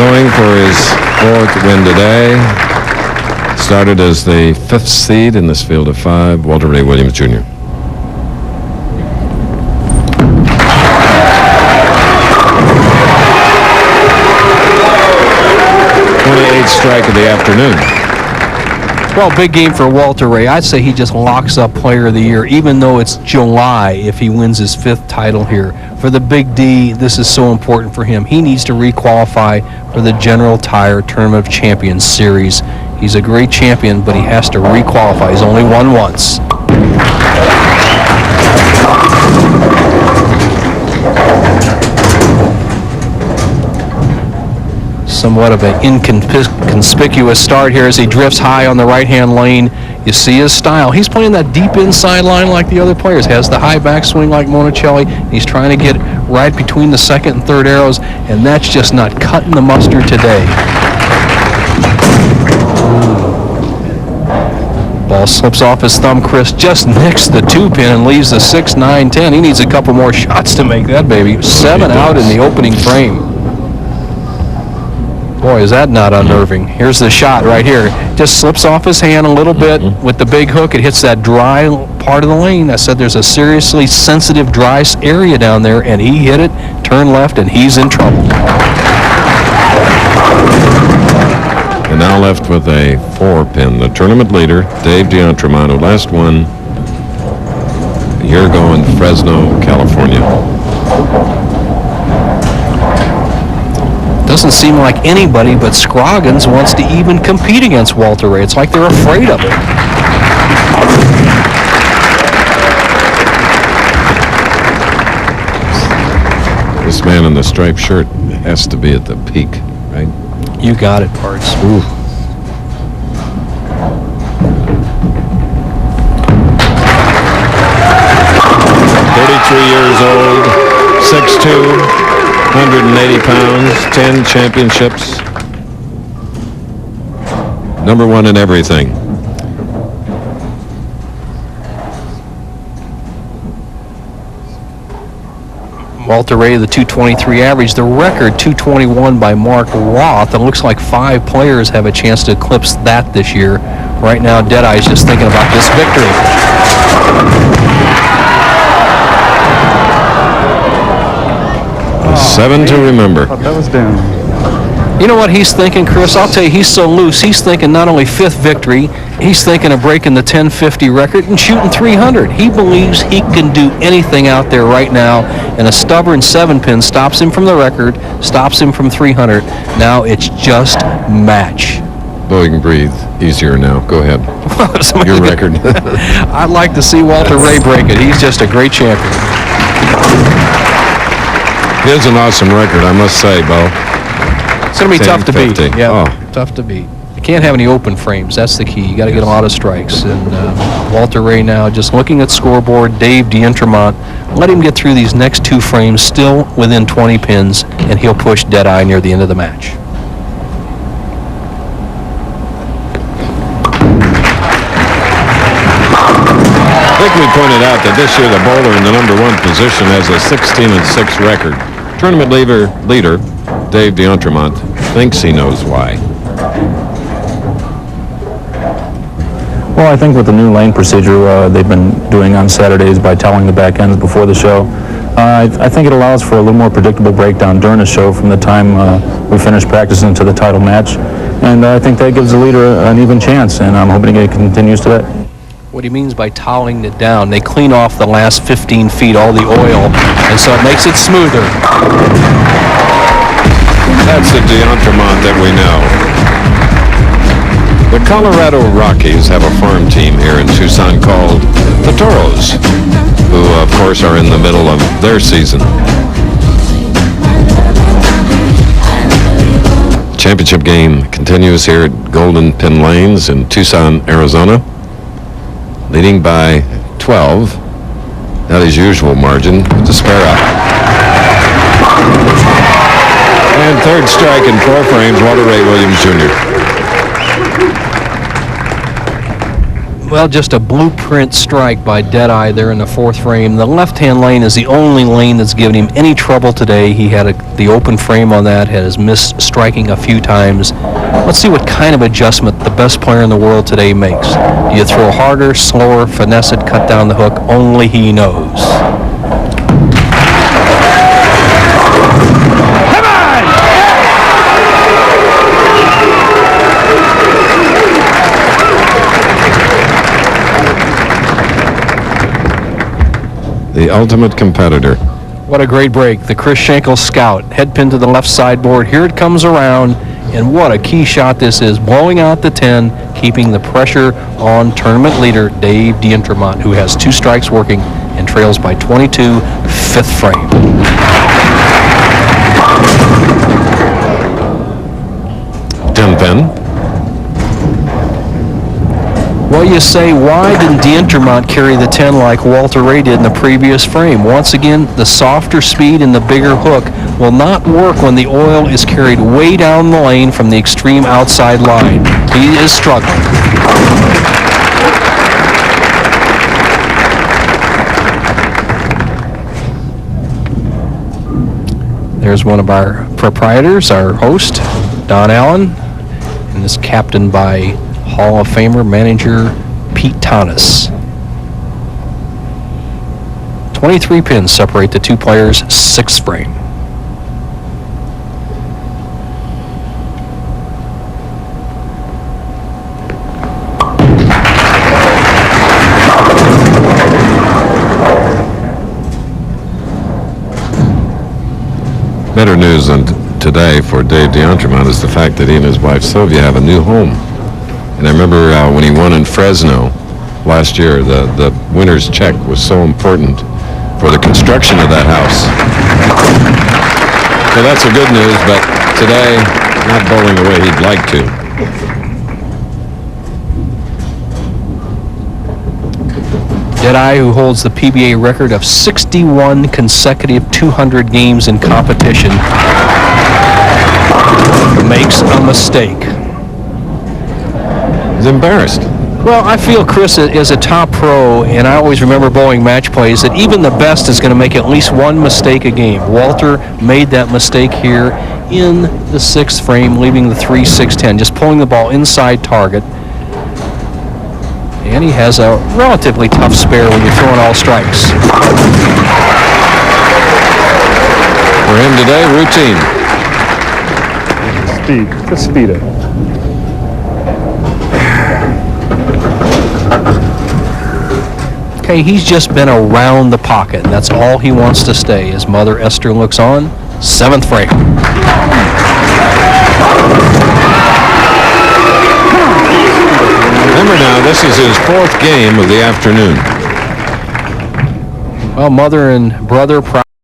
Going for his fourth win today. Started as the fifth seed in this field of five, Walter Ray Williams Jr. Strike of the afternoon. Well, big game for Walter Ray. I'd say he just locks up Player of the Year, even though it's July if he wins his fifth title here. For the Big D, this is so important for him. He needs to requalify for the General Tire Tournament of Champions Series. He's a great champion, but he has to requalify. He's only won once. Somewhat of an inconspicuous start here as he drifts high on the right-hand lane. You see his style. He's playing that deep inside line like the other players. Has the high backswing like Monticelli. He's trying to get right between the second and third arrows, and that's just not cutting the mustard today. Ball slips off his thumb. Chris just nicks the 2-pin and leaves the 6, 9, 10. He needs a couple more shots to make that baby. 7 out in the opening frame. Boy, is that not unnerving. Here's the shot right here. Just slips off his hand a little bit with the big hook. It hits that dry part of the lane. I said there's a seriously sensitive dry area down there, and he hit it, turned left, and he's in trouble. And now left with a 4-pin. The tournament leader, Dave D'Entremont, who last won a year ago in Fresno, California. Doesn't seem like anybody but Scroggins wants to even compete against Walter Ray. It's like they're afraid of it. This man in the striped shirt has to be at the peak, right? You got it, Parts. Ooh. Years old, 6'2", 180 pounds, 10 championships, number one in everything. Walter Ray, the 223 average, the record 221 by Mark Roth. It looks like 5 players have a chance to eclipse that this year. Right now, Deadeye's just thinking about this victory. 7 to remember. That was down. You know what he's thinking, Chris? I'll tell you, he's so loose. He's thinking not only 5th victory, he's thinking of breaking the 1050 record and shooting 300. He believes he can do anything out there right now, and a stubborn 7-pin stops him from the record, stops him from 300. Now it's just match. Well, you can breathe easier now. Go ahead. Your record. I'd like to see Walter Ray break it. He's just a great champion. It is an awesome record, I must say, Bo. It's going to be tough to beat. Yeah, Oh. tough to beat. You can't have any open frames. That's the key. You got to get a lot of strikes. And Walter Ray now just looking at scoreboard. Dave D'Entremont. Let him get through these next 2 frames, still within 20 pins, and he'll push Deadeye near the end of the match. I think we pointed out that this year the bowler in the number 1 position has a 16-6 record. Tournament leader Dave D'Entremont thinks he knows why. Well, I think with the new lane procedure they've been doing on Saturdays by telling the back ends before the show, I think it allows for a little more predictable breakdown during the show from the time we finish practicing to the title match. And I think that gives the leader an even chance, and I'm hoping it continues to that. What he means by toweling it down, they clean off the last 15 feet, all the oil, and so it makes it smoother. That's the D'Entremont that we know. The Colorado Rockies have a farm team here in Tucson called the Toros, who, of course, are in the middle of their season. Championship game continues here at Golden Pin Lanes in Tucson, Arizona. Leading by 12, not his usual margin, with the spare out. And third strike in 4 frames, Walter Ray Williams Jr. Well, just a blueprint strike by Deadeye there in the fourth frame. The left-hand lane is the only lane that's given him any trouble today. He had the open frame on that, has missed striking a few times. Let's see what kind of adjustment the best player in the world today makes. Do you throw harder, slower, finesse it, cut down the hook? Only he knows. The ultimate competitor. What a great break. The Chris Schenkel Scout. Head pin to the left sideboard. Here it comes around. And what a key shot this is. Blowing out the 10, keeping the pressure on tournament leader Dave D'Entremont, who has 2 strikes working and trails by 22, fifth frame. 10 pin. Well, you say, why didn't D'Entremont carry the 10 like Walter Ray did in the previous frame? Once again, the softer speed and the bigger hook will not work when the oil is carried way down the lane from the extreme outside line. He is struggling. There's one of our proprietors, our host, Don Allen, and is captained by Hall of Famer manager Pete Tanis. 23 pins separate the two players, 6th frame. Better news than today for Dave D'Entremont is the fact that he and his wife Sylvia have a new home. And I remember when he won in Fresno last year, the winner's check was so important for the construction of that house. So that's the good news, but today, not bowling the way he'd like to. Deadeye, who holds the PBA record of 61 consecutive 200 games in competition, makes a mistake. He's embarrassed. Well, I feel Chris is a top pro, and I always remember bowling match plays that even the best is going to make at least one mistake a game. Walter made that mistake here in the 6th frame, leaving the 3-6-10, just pulling the ball inside target. And he has a relatively tough spare when you're throwing all strikes. For him today, routine. Speed. Just speed it. Okay, he's just been around the pocket, and that's all he wants to stay. As Mother Esther looks on, 7th frame. Remember now, this is his 4th game of the afternoon. Well, mother and brother